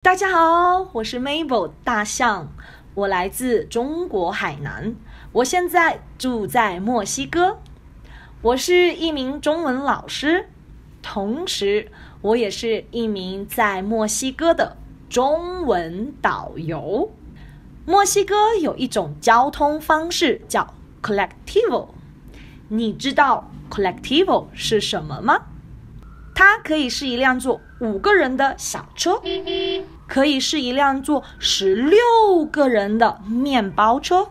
大家好，我是 Mabel 大象，我来自中国海南，我现在住在墨西哥。我是一名中文老师，同时我也是一名在墨西哥的中文导游。墨西哥有一种交通方式叫 Colectivo， 你知道 Colectivo 是什么吗？它可以是一辆坐5个人的小车，可以是一辆坐16个人的面包车，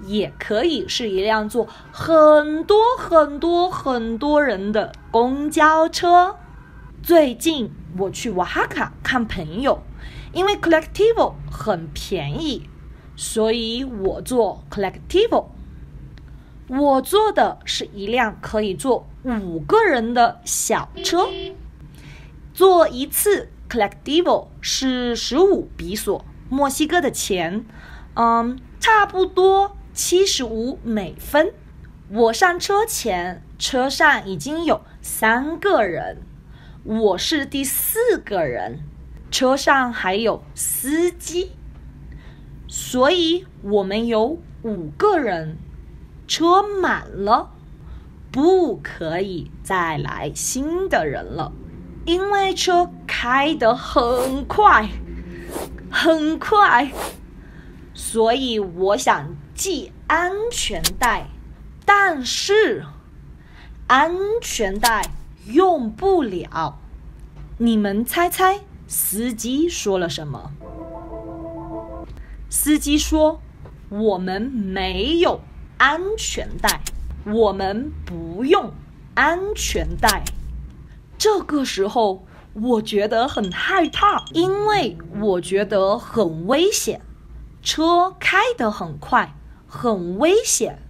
也可以是一辆坐很多人的公交车。最近我去瓦哈卡看朋友，因为 Colectivo 很便宜，所以我坐 Colectivo。我坐的是一辆可以坐5个人的小车，坐一次 Colectivo 是15比索，墨西哥的钱，差不多75美分。我上车前，车上已经有3个人，我是第4个人，车上还有司机，所以我们有5个人。车满了，不可以再来新的人了，因为车开得很快，所以我想系安全带，但是安全带用不了。你们猜猜司机说了什么？司机说，我们没有安全带，我们不用安全带。这个时候我觉得很害怕，因为我觉得很危险，车开得很快，很危险。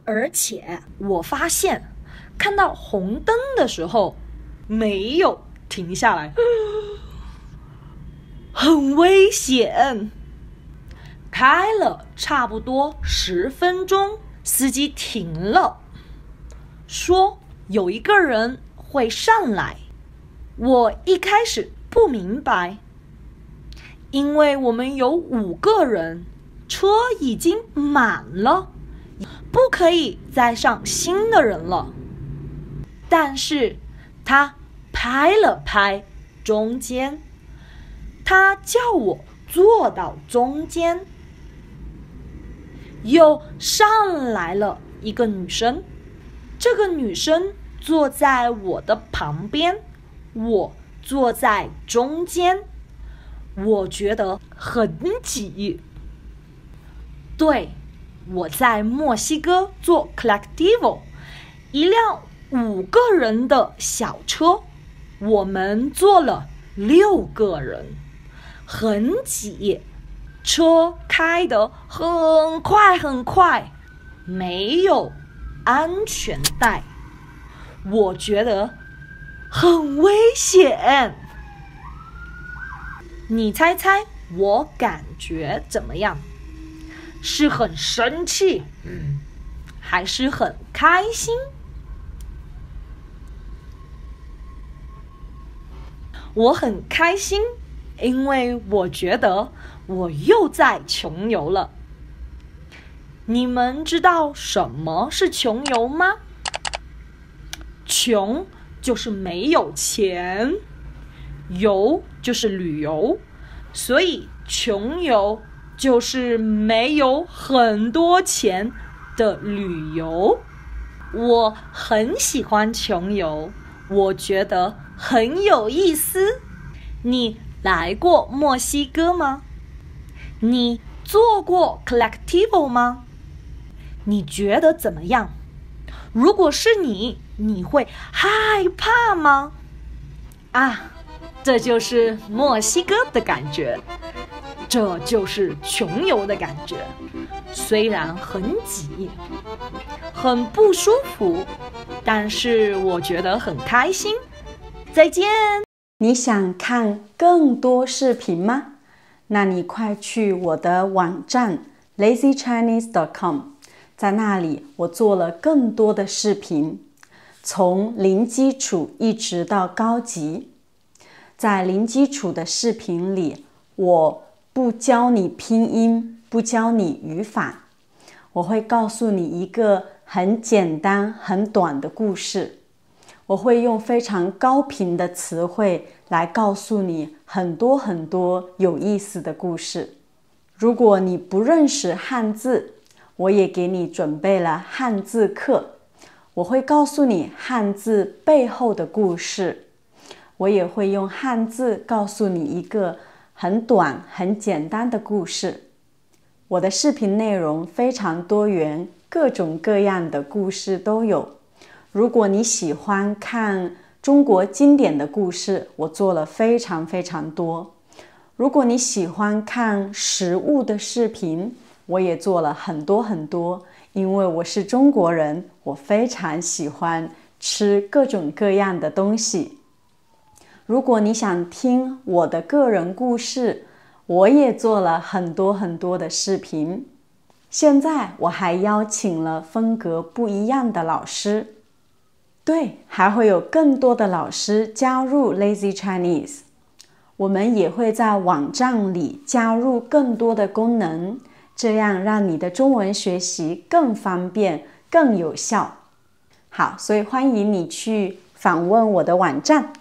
而且我发现看到红灯的时候没有停下来，很危险。开了差不多10分钟，司机停了，说有一个人会上来。我一开始不明白，因为我们有5个人，车已经满了，不可以再上新的人了。但是他拍了拍中间，他叫我坐到中间。又上来了一个女生，这个女生坐在我的旁边，我坐在中间，我觉得很挤。对，我在墨西哥坐 Colectivo， 一辆5个人的小车，我们坐了6个人，很挤。车开得很快，没有安全带，我觉得很危险。你猜猜我感觉怎么样？是很生气，还是很开心？我很开心，因为我觉得我又在穷游了。你们知道什么是穷游吗？穷就是没有钱，游就是旅游，所以穷游就是没有很多钱的旅游。我很喜欢穷游，我觉得很有意思。你来过墨西哥吗？你坐过 Colectivo 吗？你觉得怎么样？如果是你，你会害怕吗？这就是墨西哥的感觉，这就是穷游的感觉。虽然很挤，很不舒服，但是我觉得很开心。再见。你想看更多视频吗？那你快去我的网站 lazychinese.com， 在那里我做了更多的视频，从零基础一直到高级。在零基础的视频里，我不教你拼音，不教你语法，我会告诉你一个很简单、很短的故事。我会用非常高频的词汇来告诉你很多很多有意思的故事。如果你不认识汉字，我也给你准备了汉字课。我会告诉你汉字背后的故事。我也会用汉字告诉你一个很短、很简单的故事。我的视频内容非常多元，各种各样的故事都有。如果你喜欢看中国经典的故事，我做了非常非常多。如果你喜欢看食物的视频，我也做了很多很多。因为我是中国人，我非常喜欢吃各种各样的东西。如果你想听我的个人故事，我也做了很多很多的视频。现在我还邀请了风格不一样的老师。对，还会有更多的老师加入 Lazy Chinese。我们也会在网站里加入更多的功能，这样让你的中文学习更方便、更有效。好，所以欢迎你去访问我的网站。